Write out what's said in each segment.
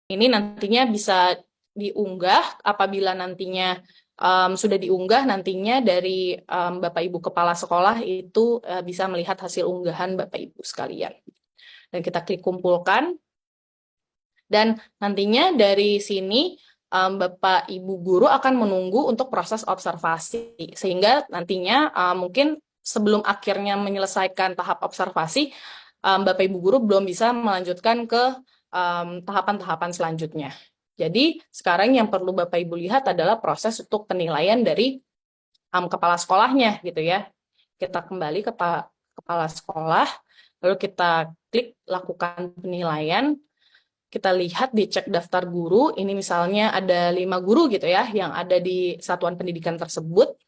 Ini nantinya bisa diunggah apabila nantinya sudah diunggah, nantinya dari Bapak Ibu Kepala Sekolah itu bisa melihat hasil unggahan Bapak Ibu sekalian. Dan kita klik kumpulkan. Dan nantinya dari sini Bapak Ibu guru akan menunggu untuk proses observasi. Sehingga nantinya mungkin sebelum akhirnya menyelesaikan tahap observasi, Bapak Ibu guru belum bisa melanjutkan ke tahapan-tahapan selanjutnya. Jadi sekarang yang perlu Bapak Ibu lihat adalah proses untuk penilaian dari kepala sekolahnya gitu ya. Kita kembali ke kepala sekolah, lalu kita klik lakukan penilaian. Kita lihat di cek daftar guru, ini misalnya ada 5 guru gitu ya, yang ada di satuan pendidikan tersebut.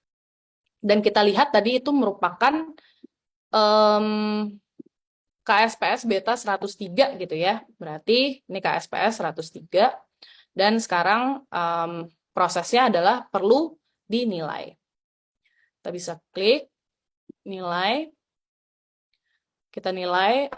Dan kita lihat tadi itu merupakan KSPS beta 103 gitu ya. Berarti ini KSPS 103. Dan sekarang prosesnya adalah perlu dinilai. Kita bisa klik nilai. Kita nilai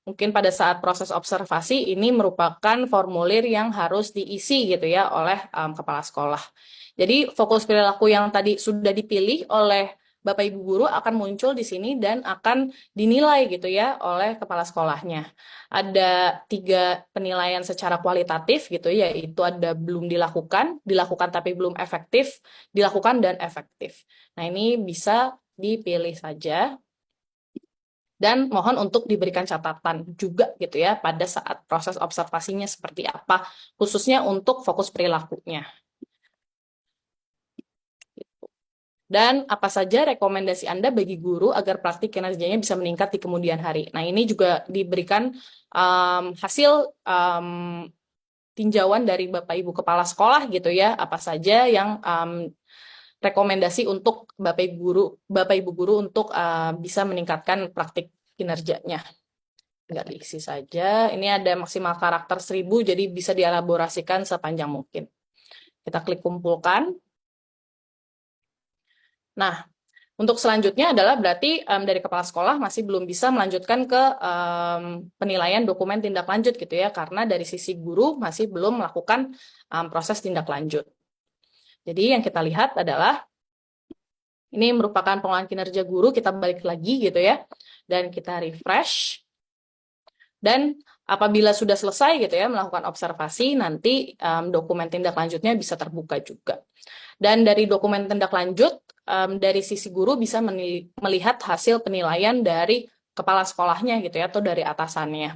mungkin pada saat proses observasi ini merupakan formulir yang harus diisi gitu ya oleh kepala sekolah. Jadi fokus perilaku yang tadi sudah dipilih oleh Bapak Ibu guru akan muncul di sini dan akan dinilai gitu ya oleh kepala sekolahnya. Ada 3 penilaian secara kualitatif gitu, yaitu ada belum dilakukan, dilakukan tapi belum efektif, dilakukan dan efektif. Nah ini bisa dipilih saja. Dan mohon untuk diberikan catatan juga gitu ya pada saat proses observasinya seperti apa, khususnya untuk fokus perilakunya. Dan apa saja rekomendasi Anda bagi guru agar praktik kinerjanya bisa meningkat di kemudian hari. Nah, ini juga diberikan hasil tinjauan dari Bapak Ibu Kepala Sekolah gitu ya, apa saja yang rekomendasi untuk Bapak Ibu guru untuk bisa meningkatkan praktik kinerjanya. Nggak diisi saja. Ini ada maksimal karakter 1000, jadi bisa dielaborasikan sepanjang mungkin. Kita klik kumpulkan. Nah, untuk selanjutnya adalah berarti dari kepala sekolah masih belum bisa melanjutkan ke penilaian dokumen tindak lanjut gitu ya, karena dari sisi guru masih belum melakukan proses tindak lanjut. Jadi yang kita lihat adalah ini merupakan pengelolaan kinerja guru, kita balik lagi gitu ya, dan kita refresh. Dan apabila sudah selesai gitu ya melakukan observasi, nanti dokumen tindak lanjutnya bisa terbuka juga. Dan dari dokumen tindak lanjut, dari sisi guru bisa melihat hasil penilaian dari kepala sekolahnya gitu ya, atau dari atasannya.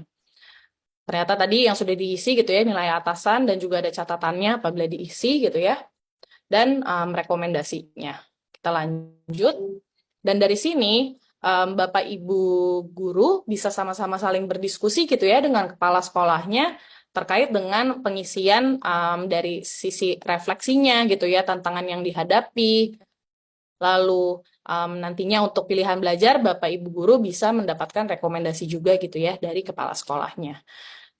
Ternyata tadi yang sudah diisi gitu ya, nilai atasan dan juga ada catatannya apabila diisi gitu ya, dan rekomendasinya. Kita lanjut, dan dari sini Bapak Ibu guru bisa sama-sama saling berdiskusi gitu ya dengan kepala sekolahnya terkait dengan pengisian dari sisi refleksinya gitu ya, tantangan yang dihadapi. Lalu nantinya untuk pilihan belajar Bapak Ibu guru bisa mendapatkan rekomendasi juga gitu ya dari kepala sekolahnya.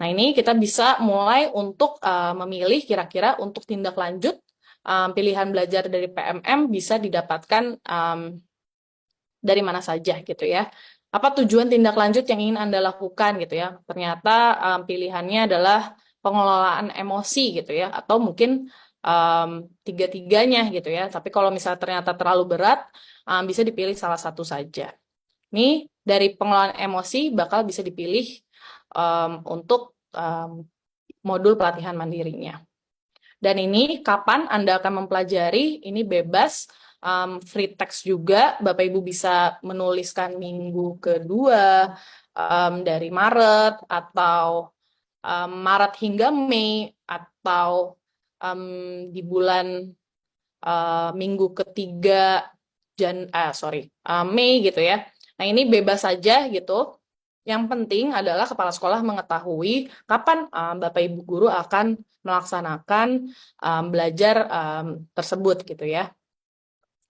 Nah, ini kita bisa mulai untuk memilih kira-kira untuk tindak lanjut pilihan belajar dari PMM bisa didapatkan dari mana saja gitu ya. Apa tujuan tindak lanjut yang ingin Anda lakukan gitu ya. Ternyata pilihannya adalah pengelolaan emosi gitu ya, atau mungkin tiga-tiganya gitu ya. Tapi kalau misalnya ternyata terlalu berat, bisa dipilih salah satu saja. Ini dari pengelolaan emosi bakal bisa dipilih untuk modul pelatihan mandirinya. Dan ini kapan Anda akan mempelajari, ini bebas, free text juga, Bapak Ibu bisa menuliskan minggu kedua dari Maret, atau Maret hingga Mei, atau di bulan minggu ketiga Mei gitu ya. Nah ini bebas saja gitu. Yang penting adalah kepala sekolah mengetahui kapan Bapak Ibu guru akan melaksanakan belajar tersebut gitu ya.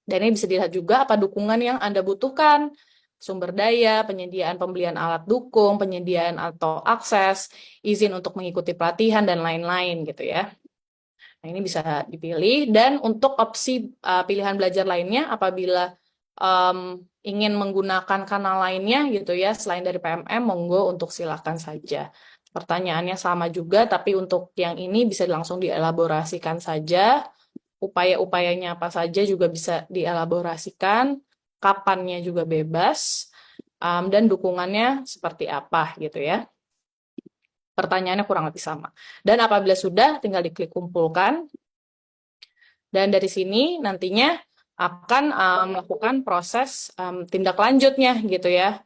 Dan ini bisa dilihat juga apa dukungan yang Anda butuhkan, sumber daya, penyediaan pembelian alat dukung, penyediaan atau akses, izin untuk mengikuti pelatihan, dan lain-lain gitu ya. Nah, ini bisa dipilih. Dan untuk opsi pilihan belajar lainnya, apabila ingin menggunakan kanal lainnya gitu ya, selain dari PMM, monggo untuk silakan saja. Pertanyaannya sama juga, tapi untuk yang ini bisa langsung dielaborasikan saja. Upaya-upayanya apa saja juga bisa dielaborasikan, kapannya juga bebas, dan dukungannya seperti apa gitu ya. Pertanyaannya kurang lebih sama. Dan apabila sudah, tinggal diklik kumpulkan. Dan dari sini nantinya akan melakukan proses tindak lanjutnya gitu ya.